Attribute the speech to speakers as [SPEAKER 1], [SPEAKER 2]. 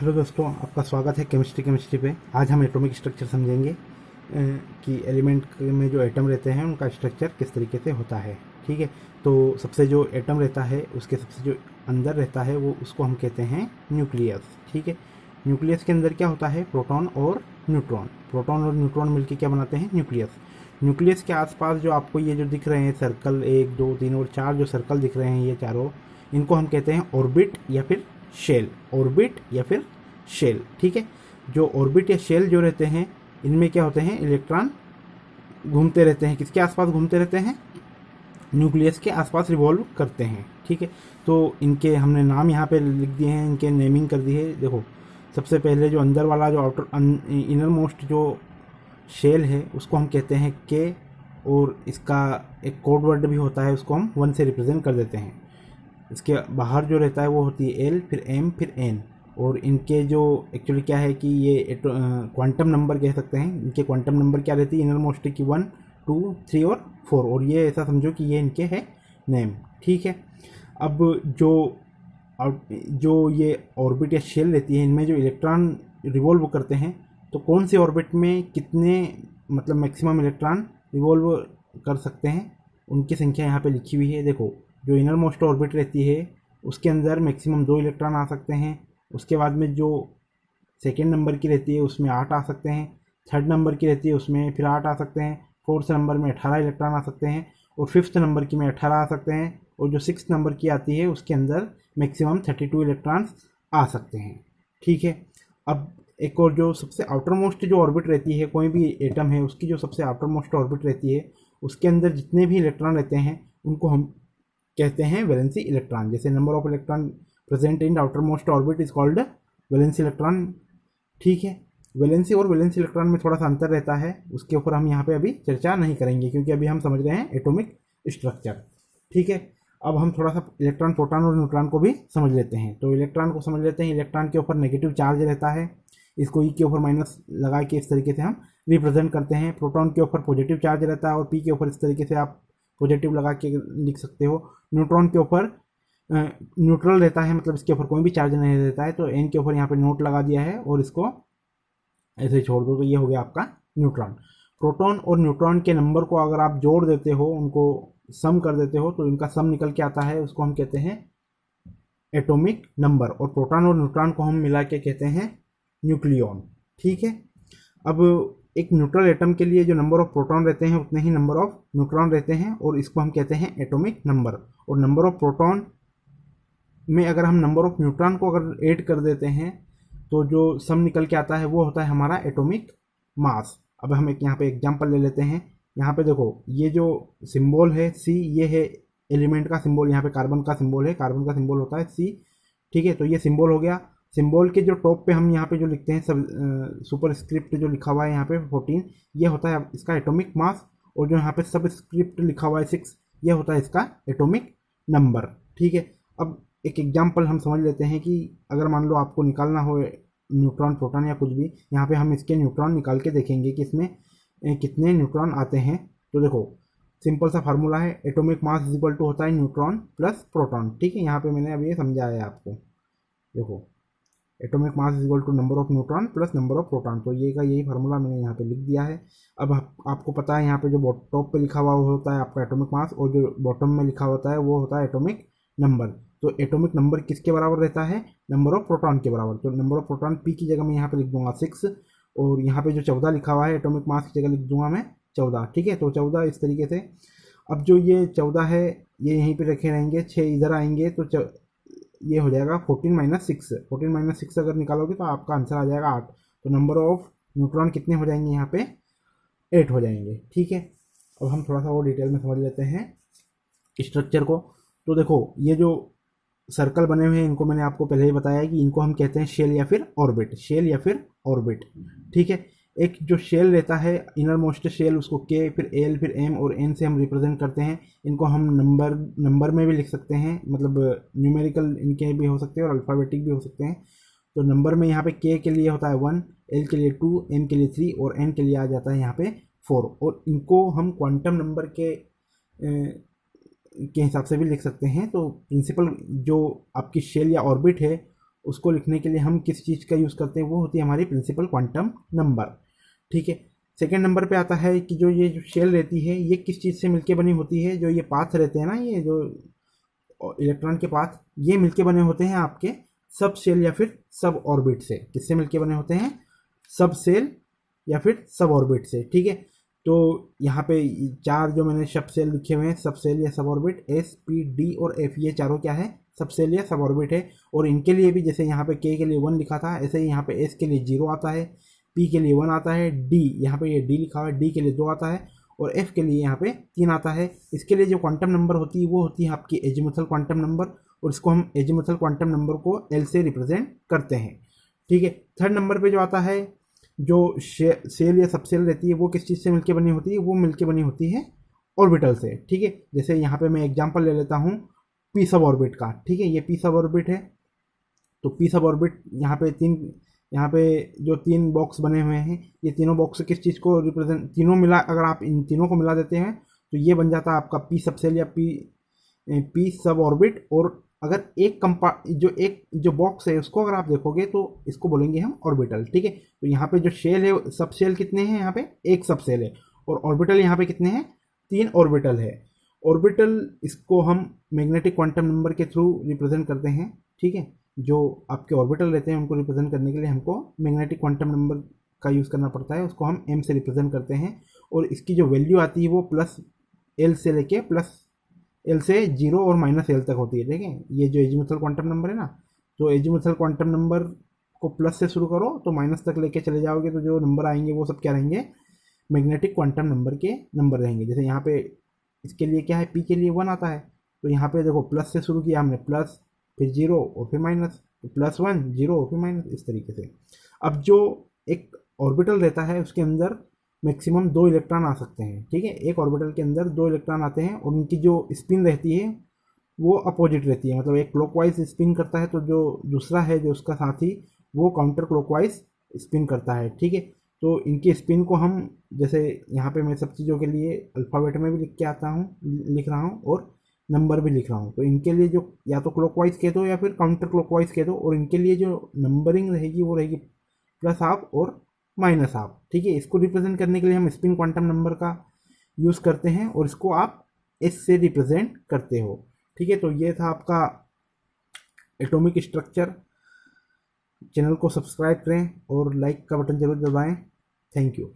[SPEAKER 1] Hello दोस्तों, आपका स्वागत है केमिस्ट्री पे। आज हम एटॉमिक स्ट्रक्चर समझेंगे कि एलिमेंट में जो एटम रहते हैं उनका स्ट्रक्चर किस तरीके से होता है। ठीक है, तो सबसे जो एटम रहता है उसके सबसे जो अंदर रहता है वो उसको हम कहते हैं न्यूक्लियस। ठीक है, न्यूक्लियस के अंदर क्या होता है? प्रोटॉन और न्यूट्रॉन। प्रोटॉन और न्यूट्रॉन मिलकर क्या बनाते हैं? न्यूक्लियस। न्यूक्लियस के आसपास जो आपको ये जो दिख रहे हैं सर्कल, 1 2 3 और 4 जो सर्कल दिख रहे हैं ये चारों, इनको हम कहते हैं ऑर्बिट या फिर शेल। ऑर्बिट या फिर शेल। ठीक है, जो ऑर्बिट या शेल जो रहते हैं इनमें क्या होते हैं? इलेक्ट्रॉन घूमते रहते हैं। किसके आसपास घूमते रहते हैं? न्यूक्लियस के आसपास रिवॉल्व करते हैं। ठीक है, तो इनके हमने नाम यहाँ पे लिख दिए हैं, इनके नेमिंग कर दी है। देखो, सबसे पहले जो अंदर वाला जो आउटर इनर मोस्ट जो शेल है उसको हम कहते हैं के, और इसका एक कोड वर्ड भी होता है, उसको हम 1 से रिप्रेजेंट कर देते हैं। इसके बाहर जो रहता है वो होती है एल, फिर एम, फिर एन। और इनके जो एक्चुअली क्या है कि ये क्वांटम नंबर कह सकते हैं। इनके क्वांटम नंबर क्या रहती है इनर मोस्ट की? 1 2 3 और 4। और ये ऐसा समझो कि ये इनके है नेम। ठीक है, अब जो ये ऑर्बिट या शेल रहती है इनमें जो इलेक्ट्रॉन रिवॉल्व करते हैं, तो कौन से ऑर्बिट में कितने मतलब मैक्सिमम इलेक्ट्रॉन रिवॉल्व कर सकते हैं उनकी संख्या यहाँ पे लिखी हुई है। देखो, जो इनर मोस्ट ऑर्बिट रहती है उसके अंदर मैक्सिमम 2 इलेक्ट्रॉन आ सकते हैं। उसके बाद में जो सेकेंड नंबर की रहती है उसमें 8 आ सकते हैं। थर्ड नंबर की रहती है उसमें फिर 8 आ सकते हैं। फोर्थ नंबर में 18 इलेक्ट्रॉन आ सकते हैं। और फिफ्थ नंबर की में 18 आ सकते हैं। और जो सिक्स नंबर की आती है उसके अंदर मैक्सिमम 32 इलेक्ट्रॉन्स आ सकते हैं। ठीक है, अब एक और जो सबसे आउटर मोस्ट जो ऑर्बिट रहती है कोई भी एटम है उसकी जो सबसे आउटर मोस्ट ऑर्बिट रहती है उसके अंदर जितने भी इलेक्ट्रॉन रहते हैं उनको हम कहते हैं वैलेंसी इलेक्ट्रॉन। जैसे number of electron present in outer most orbit is called valency electron. ठीक है, वैलेंसी और वैलेंसी इलेक्ट्रॉन में थोड़ा सा अंतर रहता है, उसके ऊपर हम यहाँ पे अभी चर्चा नहीं करेंगे क्योंकि अभी हम समझ रहे हैं एटॉमिक स्ट्रक्चर। ठीक है, अब हम थोड़ा सा इलेक्ट्रॉन, प्रोटॉन और न्यूट्रॉन को भी समझ लेते हैं। तो इलेक्ट्रॉन को समझ लेते हैं। इलेक्ट्रॉन के ऊपर नेगेटिव चार्ज रहता है, इसको ई के ऊपर माइनस लगा के इस तरीके से हम रिप्रेजेंट करते हैं। प्रोटॉन के ऊपर पॉजिटिव चार्ज रहता है और पी के ऊपर इस तरीके से आप पॉजिटिव लगा के लिख सकते हो। न्यूट्रॉन के ऊपर न्यूट्रल रहता है, मतलब इसके ऊपर कोई भी चार्ज नहीं रहता है, तो एन के ऊपर यहाँ पे नोट लगा दिया है और इसको ऐसे ही छोड़ दो, तो ये हो गया आपका न्यूट्रॉन। प्रोटॉन और न्यूट्रॉन के नंबर को अगर आप जोड़ देते हो, उनको सम कर देते हो, तो इनका सम निकल के आता है, उसको हम कहते हैं एटॉमिक नंबर। और प्रोटॉन और न्यूट्रॉन को हम मिला के कहते हैं न्यूक्लियॉन। ठीक है, अब एक न्यूट्रल एटम के लिए जो नंबर ऑफ प्रोटॉन रहते हैं उतने ही नंबर ऑफ न्यूट्रॉन रहते हैं, और इसको हम कहते हैं एटॉमिक नंबर। और नंबर ऑफ प्रोटॉन में अगर हम नंबर ऑफ न्यूट्रॉन को अगर ऐड कर देते हैं तो जो सम निकल के आता है वो होता है हमारा एटॉमिक मास। अब हम एक यहाँ पे एग्जांपल ले लेते हैं। यहाँ पे देखो, ये जो सिंबल है सी, ये है एलिमेंट का सिंबल। यहाँ पे कार्बन का सिंबल है, कार्बन का सिंबल होता है सी। ठीक है, तो ये सिंबल हो गया। सिंबल के जो टॉप पे हम यहाँ पे जो लिखते हैं सब सुपर स्क्रिप्ट जो लिखा हुआ है यहाँ पे 14, ये होता है इसका एटॉमिक मास। और जो यहाँ पे सब स्क्रिप्ट लिखा हुआ है 6, ये होता है इसका एटॉमिक नंबर। ठीक है, अब एक एग्जांपल हम समझ लेते हैं कि अगर मान लो आपको निकालना हो न्यूट्रॉन, प्रोटॉन या कुछ भी, यहाँ पे हम इसके न्यूट्रॉन निकाल के देखेंगे कि इसमें कितने न्यूट्रॉन आते हैं। तो देखो, सिंपल सा फार्मूला है, atomic mass is equal to होता है न्यूट्रॉन प्लस प्रोटॉन। ठीक है, यहाँ पे मैंने अभी ये समझाया है आपको। देखो, atomic mass is equal to number of neutron plus number of proton, तो ये का यही फार्मूला मैंने यहाँ पे लिख दिया है। अब आपको पता है यहाँ पे जो टॉप पे लिखा हुआ वो होता है आपका एटॉमिक मास, और जो बॉटम में लिखा होता है वो होता है एटॉमिक नंबर। तो एटॉमिक नंबर किसके बराबर रहता है? नंबर ऑफ प्रोटॉन के बराबर। तो नंबर ऑफ प्रोटॉन पी की जगह मैं यहाँ पे लिख दूंगा 6, और यहाँ पे जो 14 लिखा हुआ है एटॉमिक मास की जगह लिख दूंगा मैं 14। ठीक है, तो 14 इस तरीके से। अब जो ये 14 है ये यहीं पे रखे रहेंगे, 6 इधर आएंगे, तो ये हो जाएगा 14 माइनस 6। 14 माइनस 6 अगर निकालोगे तो आपका आंसर आ जाएगा 8। तो नंबर ऑफ न्यूट्रॉन कितने हो जाएंगे यहाँ पे? 8 हो जाएंगे। ठीक है, अब हम थोड़ा सा और डिटेल में समझ लेते हैं स्ट्रक्चर को। तो देखो, ये जो सर्कल बने हुए हैं इनको मैंने आपको पहले ही बताया कि इनको हम कहते हैं शेल या फिर ऑर्बिट। शेल या फिर ऑर्बिट। ठीक है, एक जो शेल रहता है इनर मोस्ट शेल, उसको के, फिर एल, फिर एम और एन से हम रिप्रेजेंट करते हैं। इनको हम नंबर में भी लिख सकते हैं, मतलब न्यूमेरिकल इनके भी हो सकते हैं और अल्फ़ाबेटिक भी हो सकते हैं। तो नंबर में यहाँ पे के लिए होता है 1, एल के लिए 2, एम के लिए 3 और एन के लिए आ जाता है यहाँ पे 4। और इनको हम क्वांटम नंबर के हिसाब से भी लिख सकते हैं। तो प्रिंसिपल जो आपकी शेल या ऑर्बिट है उसको लिखने के लिए हम किस चीज़ का यूज़ करते हैं, वो होती है हमारी प्रिंसिपल क्वांटम नंबर। ठीक है, सेकेंड नंबर पे आता है कि जो ये जो शेल रहती है ये किस चीज़ से मिलके बनी होती है। जो ये पाथ रहते हैं ना, ये जो इलेक्ट्रॉन के पाथ, ये मिलके बने होते हैं आपके सब शेल या फिर सब ऑर्बिट से। किससे मिलके बने होते हैं? सब शेल या फिर सब ऑर्बिट से। ठीक है, तो यहाँ पे चार जो मैंने सब सेल लिखे हुए हैं, सब सेल या सब ऑर्बिट, एस पी डी और एफ, ये चारों क्या है? सब सेल या सब ऑर्बिट है। और इनके लिए भी जैसे यहाँ पे के लिए 1 लिखा था, ऐसे ही यहाँ पे एस के लिए 0 आता है, पी के लिए 1 आता है, डी यहाँ पे ये डी लिखा हुआ है, डी के लिए 2 आता है और एफ के लिए यहाँ पे 3 आता है। इसके लिए जो क्वांटम नंबर होती है वो होती है आपकी एजीमुथल क्वांटम नंबर, और इसको हम एजीमुथल क्वांटम नंबर को एल से रिप्रेजेंट करते हैं। ठीक है, थर्ड नंबर पे जो आता है, जो सेल या सबसेल रहती है वो किस चीज़ से मिलके बनी होती है? वो मिलके बनी होती है ऑर्बिटल से। ठीक है, जैसे यहाँ पे मैं एग्जांपल ले लेता हूँ पी सब ऑर्बिट का। ठीक है, ये पी सब ऑर्बिट है, तो पी सब ऑर्बिट यहाँ पे जो 3 बॉक्स बने हुए हैं, ये तीनों बॉक्स किस चीज़ को रिप्रेजेंट, तीनों मिला, अगर आप इन तीनों को मिला देते हैं तो ये बन जाता है आपका पी सबसेल या पी सब ऑर्बिट। और अगर एक जो बॉक्स है उसको अगर आप देखोगे तो इसको बोलेंगे हम ऑर्बिटल। ठीक है, तो यहाँ पे जो शेल है, सब शेल कितने हैं? यहाँ पे एक सब शेल है, और ऑर्बिटल यहाँ पे कितने हैं? 3 ऑर्बिटल है। ऑर्बिटल इसको हम मैग्नेटिक क्वांटम नंबर के थ्रू रिप्रेजेंट करते हैं। ठीक है, जो आपके ऑर्बिटल रहते हैं उनको रिप्रेजेंट करने के लिए हमको मैग्नेटिक क्वांटम नंबर का यूज़ करना पड़ता है, उसको हम एम से रिप्रेजेंट करते हैं। और इसकी जो वैल्यू आती है वो प्लस एल से लेके प्लस एल से 0 और माइनस एल तक होती है। ठीक है, ये जो एजीमुथल क्वांटम नंबर है ना, तो एजीमुथल क्वांटम नंबर को प्लस से शुरू करो तो माइनस तक लेके चले जाओगे तो जो नंबर आएंगे वो सब क्या रहेंगे? मैग्नेटिक क्वांटम नंबर के नंबर रहेंगे। जैसे यहाँ पे इसके लिए क्या है? पी के लिए 1 आता है, तो यहाँ पे देखो प्लस से शुरू किया हमने, प्लस फिर 0 और फिर माइनस, तो +1 0 और फिर माइनस, इस तरीके से। अब जो एक ऑर्बिटल रहता है उसके अंदर मैक्सिमम 2 इलेक्ट्रॉन आ सकते हैं। ठीक है, एक ऑर्बिटल के अंदर 2 इलेक्ट्रॉन आते हैं और उनकी जो स्पिन रहती है वो अपोजिट रहती है, मतलब एक क्लॉकवाइज स्पिन करता है तो जो दूसरा है जो उसका साथी वो काउंटर क्लॉकवाइज स्पिन करता है। ठीक है, तो इनकी स्पिन को हम, जैसे यहाँ पे मैं सब चीज़ों के लिए अल्फ़ाबेट में भी लिख रहा हूँ और नंबर भी लिख रहा हूँ, तो इनके लिए जो या तो क्लॉकवाइज कह दो या फिर काउंटर क्लॉकवाइज कह दो, और इनके लिए जो नंबरिंग रहेगी वो रहेगी +½ और -½ ठीक है, इसको रिप्रेजेंट करने के लिए हम स्पिन क्वांटम नंबर का यूज़ करते हैं और इसको आप एस से रिप्रेजेंट करते हो। ठीक है, तो ये था आपका एटॉमिक स्ट्रक्चर। चैनल को सब्सक्राइब करें और लाइक का बटन जरूर दबाएं। Thank you.